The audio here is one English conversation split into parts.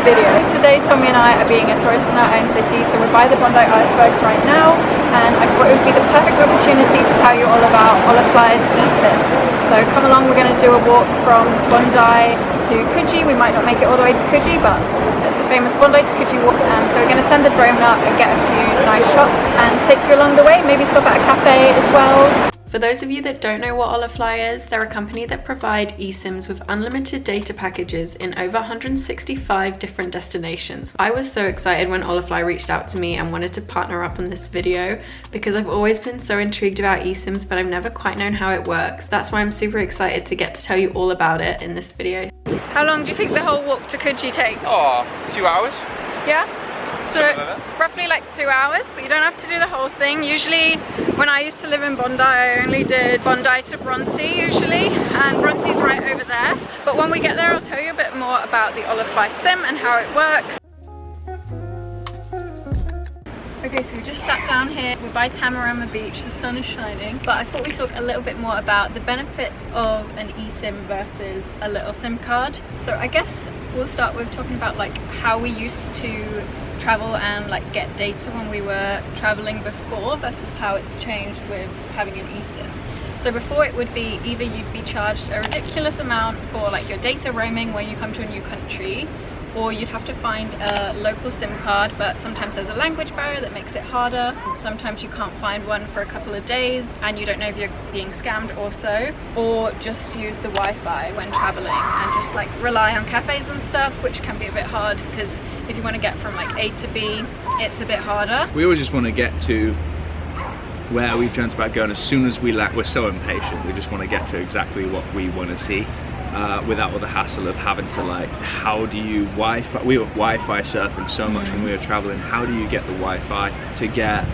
video. Today Tommy and I are being a tourist in our own city, so we're by the Bondi icebergs right now, and I thought it would be the perfect opportunity to tell you all about Holafly's eSIM. So come along, we're going to do a walk from Bondi to Coogee. We might not make it all the way to Coogee, but it's the famous Bondi to Coogee walk, so we're going to send the drone up and get a few nice shots and take you along the way, maybe stop at a cafe as well. For those of you that don't know what Holafly is, they're a company that provide eSIMs with unlimited data packages in over 165 different destinations. I was so excited when Holafly reached out to me and wanted to partner up on this video because I've always been so intrigued about eSIMs, but I've never quite known how it works. That's why I'm super excited to get to tell you all about it in this video. How long do you think the whole walk to Coogee takes? Oh, 2 hours. Yeah? So roughly like 2 hours, but you don't have to do the whole thing. Usually when I used to live in Bondi, I only did Bondi to Bronte usually, and Bronte's right over there. But when we get there, I'll tell you a bit more about the Holafly SIM and how it works. Okay, so we just sat down here. We're by Tamarama Beach, the sun is shining. But I thought we'd talk a little bit more about the benefits of an eSIM versus a little SIM card. So I guess we'll start with talking about like how we used to travel and like get data when we were traveling before versus how it's changed with having an eSIM. So before it would be either you'd be charged a ridiculous amount for like your data roaming when you come to a new country, or you'd have to find a local SIM card, but sometimes there's a language barrier that makes it harder. Sometimes you can't find one for a couple of days and you don't know if you're being scammed also, or just use the Wi-Fi when traveling and just like rely on cafes and stuff, which can be a bit hard because if you want to get from like A to B, it's a bit harder. We always just want to get to where we've dreamt about going as soon as we're so impatient. We just want to get to exactly what we want to see. Without all the hassle of having to like, how do you Wi-Fi? We were Wi-Fi surfing so much when we were traveling. How do you get the Wi-Fi to get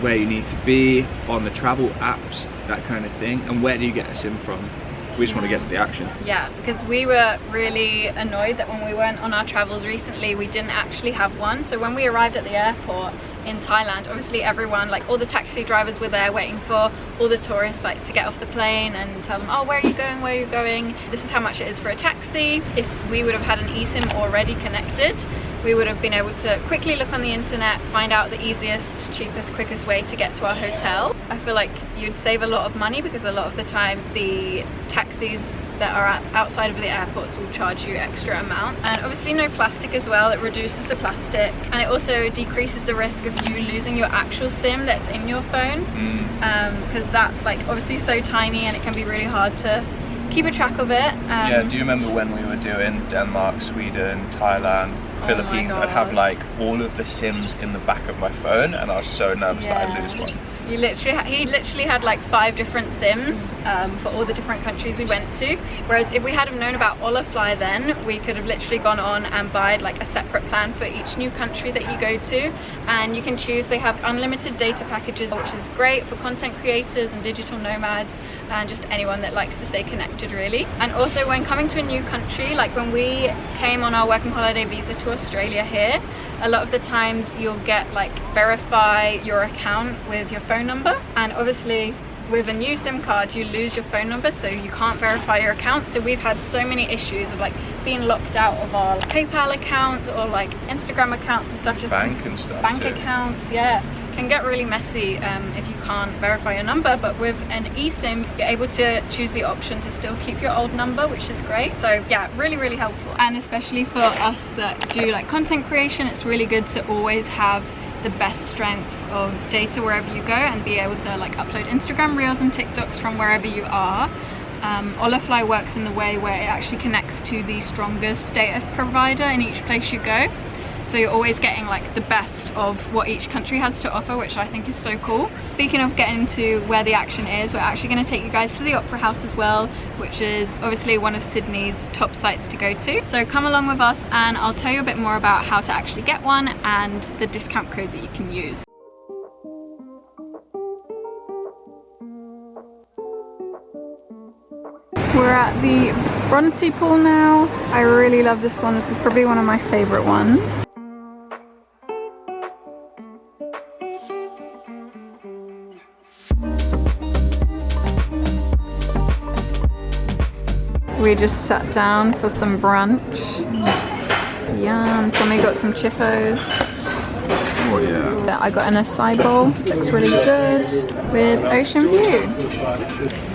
where you need to be on the travel apps, that kind of thing? And where do you get a SIM from? We just want to get to the action. Yeah, because we were really annoyed that when we went on our travels recently, we didn't actually have one. So when we arrived at the airport in Thailand, obviously everyone, like all the taxi drivers were there waiting for all the tourists like to get off the plane and tell them, oh, where are you going, where are you going? This is how much it is for a taxi. If we would have had an eSIM already connected, we would have been able to quickly look on the internet, find out the easiest, cheapest, quickest way to get to our hotel. I feel like you'd save a lot of money because a lot of the time the taxis that are outside of the airports will charge you extra amounts. And obviously no plastic as well, it reduces the plastic, and it also decreases the risk of you losing your actual SIM that's in your phone, because that's like obviously so tiny and it can be really hard to keep a track of it. Yeah, do you remember when we were doing Denmark, Sweden, Thailand, Philippines? I'd have like all of the SIMs in the back of my phone and I was so nervous that I'd lose one. He literally had like 5 different SIMs for all the different countries we went to. Whereas if we had have known about Holafly then, we could have literally gone on and buyed like a separate plan for each new country that you go to. And you can choose, they have unlimited data packages, which is great for content creators and digital nomads and just anyone that likes to stay connected really. And also when coming to a new country, like when we came on our working holiday visa to Australia here, a lot of the times you'll get like verify your account with your phone number, and obviously with a new SIM card you lose your phone number, so you can't verify your account. So we've had so many issues of like being locked out of our PayPal accounts or like Instagram accounts and stuff, just bank and stuff, bank accounts, can get really messy if you can't verify your number. But with an eSIM you're able to choose the option to still keep your old number, which is great. So yeah, really helpful. And especially for us that do like content creation, it's really good to always have the best strength of data wherever you go and be able to like upload Instagram reels and TikToks from wherever you are. Holafly works in the way where it actually connects to the strongest data provider in each place you go. So you're always getting like the best of what each country has to offer, which I think is so cool. Speaking of getting to where the action is, we're actually going to take you guys to the Opera House as well, which is obviously one of Sydney's top sites to go to. So come along with us and I'll tell you a bit more about how to actually get one and the discount code that you can use. We're at the Bronte pool now. I really love this one. This is probably one of my favorite ones. We just sat down for some brunch. Yum. Tommy got some chippos. Oh yeah. I got an acai bowl. Looks really good with ocean view.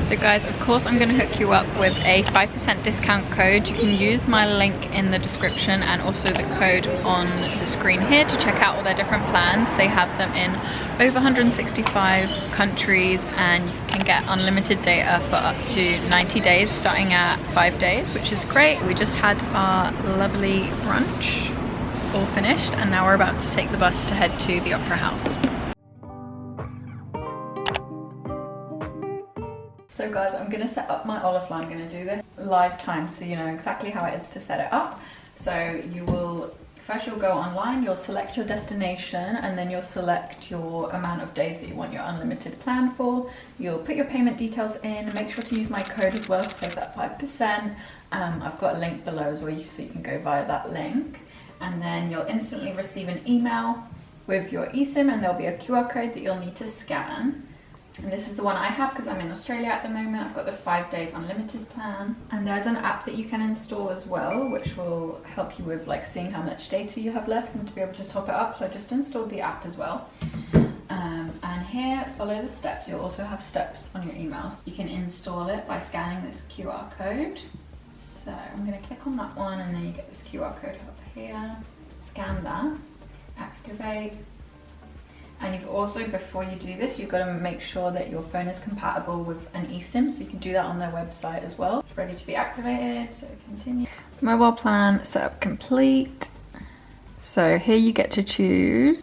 So guys, of course I'm going to hook you up with a 5% discount code. You can use my link in the description and also the code on the screen here to check out all their different plans. They have them in over 165 countries and you can get unlimited data for up to 90 days starting at 5 days, which is great. We just had our lovely brunch all finished and now we're about to take the bus to head to the Opera House. So guys, I'm going to set up my Holafly. I'm going to do this live time so you know exactly how it is to set it up. So you will, first you'll go online, you'll select your destination and then you'll select your amount of days that you want your unlimited plan for. You'll put your payment details in, make sure to use my code as well to save that 5%. I've got a link below as well so you can go via that link. And then you'll instantly receive an email with your eSIM and there'll be a QR code that you'll need to scan. And this is the one I have because I'm in Australia at the moment. I've got the 5 days unlimited plan. And there's an app that you can install as well, which will help you with like seeing how much data you have left and to be able to top it up. So I just installed the app as well. And here, follow the steps. You'll also have steps on your emails. You can install it by scanning this QR code. So I'm going to click on that one and then you get this QR code up here. Scan that, activate. And you've also, before you do this, you've got to make sure that your phone is compatible with an eSIM, so you can do that on their website as well. It's ready to be activated, so continue. Mobile plan setup complete. So here you get to choose.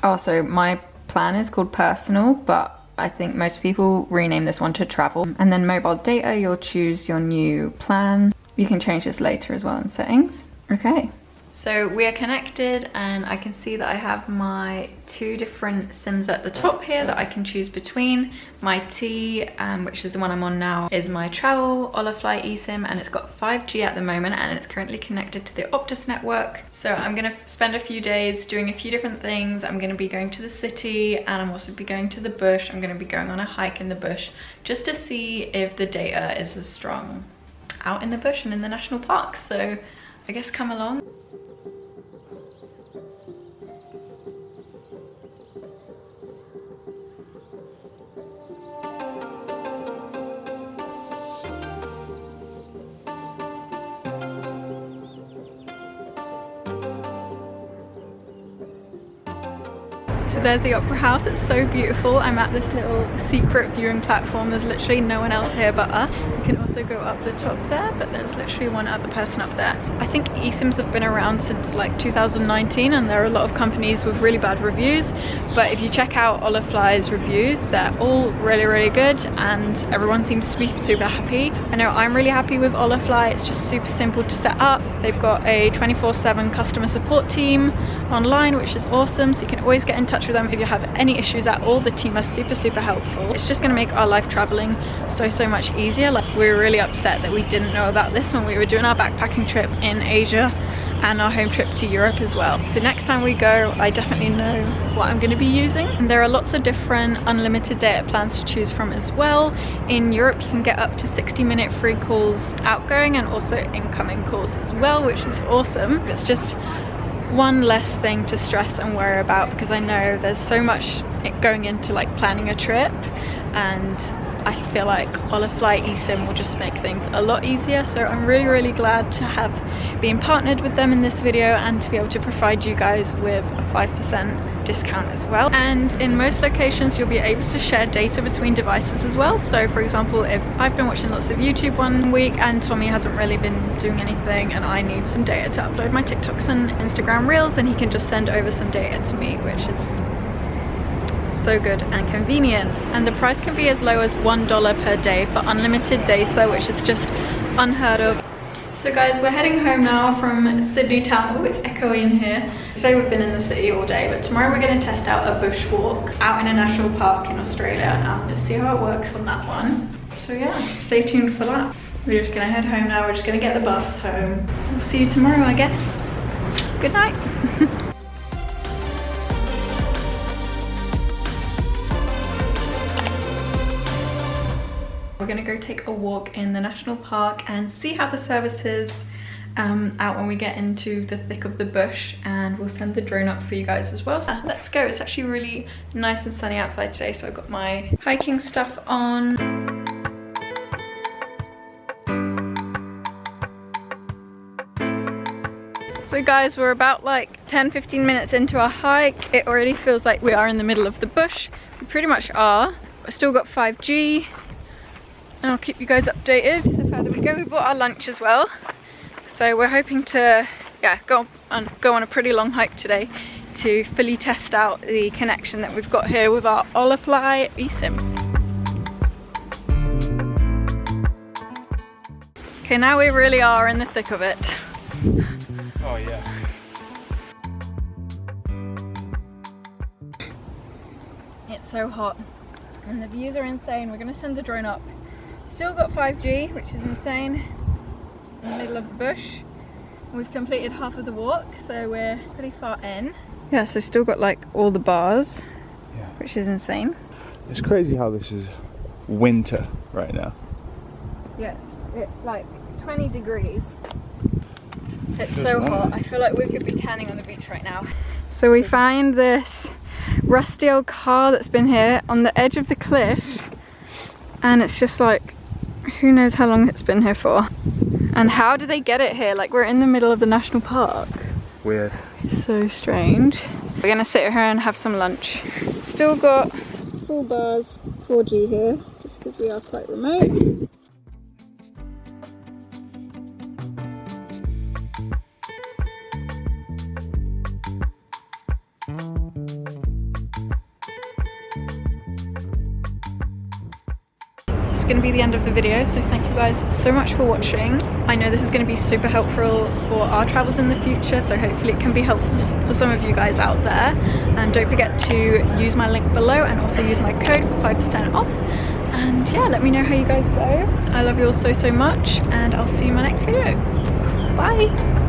Oh, so my plan is called personal, but I think most people rename this one to travel. And then mobile data, you'll choose your new plan. You can change this later as well in settings. Okay. So we are connected and I can see that I have my 2 different SIMs at the top here that I can choose between. My T, which is the one I'm on now, is my travel Holafly eSIM and it's got 5G at the moment and it's currently connected to the Optus network. So I'm going to spend a few days doing a few different things. I'm going to be going to the city and I'm also be going to the bush. I'm going to be going on a hike in the bush just to see if the data is as strong out in the bush and in the national park. So I guess come along. So there's the Opera House, it's so beautiful. I'm at this little secret viewing platform. There's literally no one else here but us. You can also go up the top there, but there's literally one other person up there. I think eSIMs have been around since like 2019 and there are a lot of companies with really bad reviews. But if you check out Holafly's reviews, they're all really good and everyone seems to be super happy. I know I'm really happy with Holafly. It's just super simple to set up. They've got a 24/7 customer support team online, which is awesome. So you can always get in touch with them if you have any issues at all. The team are super helpful. It's just going to make our life traveling so much easier. Like, we were really upset that we didn't know about this when we were doing our backpacking trip in Asia and our home trip to Europe as well. So next time we go, I definitely know what I'm going to be using. And there are lots of different unlimited data plans to choose from as well. In Europe, you can get up to 60-minute free calls outgoing and also incoming calls as well, which is awesome. It's just one less thing to stress and worry about because I know there's so much going into like planning a trip, and I feel like Holafly eSIM will just make things a lot easier. So I'm really glad to have been partnered with them in this video and to be able to provide you guys with a 5% discount as well. And in most locations you'll be able to share data between devices as well. So for example, if I've been watching lots of YouTube one week and Tommy hasn't really been doing anything and I need some data to upload my TikToks and Instagram Reels, then he can just send over some data to me, which is so good and convenient. And the price can be as low as $1 per day for unlimited data, which is just unheard of. So guys, we're heading home now from Sydney town. Oh, it's echoey in here. Today we've been in the city all day, but tomorrow we're going to test out a bushwalk out in a national park in Australia and see how it works on that one. So yeah, stay tuned for that. We're just going to head home now. We're just going to get the bus home. We'll see you tomorrow, I guess. Good night. We're gonna go take a walk in the national park and see how the service is out when we get into the thick of the bush, and we'll send the drone up for you guys as well. So let's go. It's actually really nice and sunny outside today, so I've got my hiking stuff on. So guys, we're about like 10-15 minutes into our hike. It already feels like we are in the middle of the bush. We pretty much are. We've still got 5G, and I'll keep you guys updated the further we go. We bought our lunch as well, so we're hoping to go on a pretty long hike today to fully test out the connection that we've got here with our Holafly eSIM. Okay, now we really are in the thick of it. Oh yeah. It's so hot and the views are insane. We're gonna send the drone up. Still got 5G, which is insane, in the middle of the bush. We've completed half of the walk, so we're pretty far in. Yeah, so still got like all the bars, Yeah. which is insane. It's crazy how this is winter right now. Yes, it's like 20 degrees. It's so hot. I feel like we could be tanning on the beach right now. So we find this rusty old car that's been here on the edge of the cliff, and it's just like, who knows how long it's been here for. And how do they get it here? Like, we're in the middle of the national park. Weird. It's so strange. We're gonna sit here and have some lunch. Still got full bars 4G here, just because we are quite remote. This is going to be the end of the video, so thank you guys so much for watching. I know this is going to be super helpful for our travels in the future, so hopefully it can be helpful for some of you guys out there. And don't forget to use my link below and also use my code for 5% off. And yeah, let me know how you guys go. I love you all so much, and I'll see you in my next video. Bye!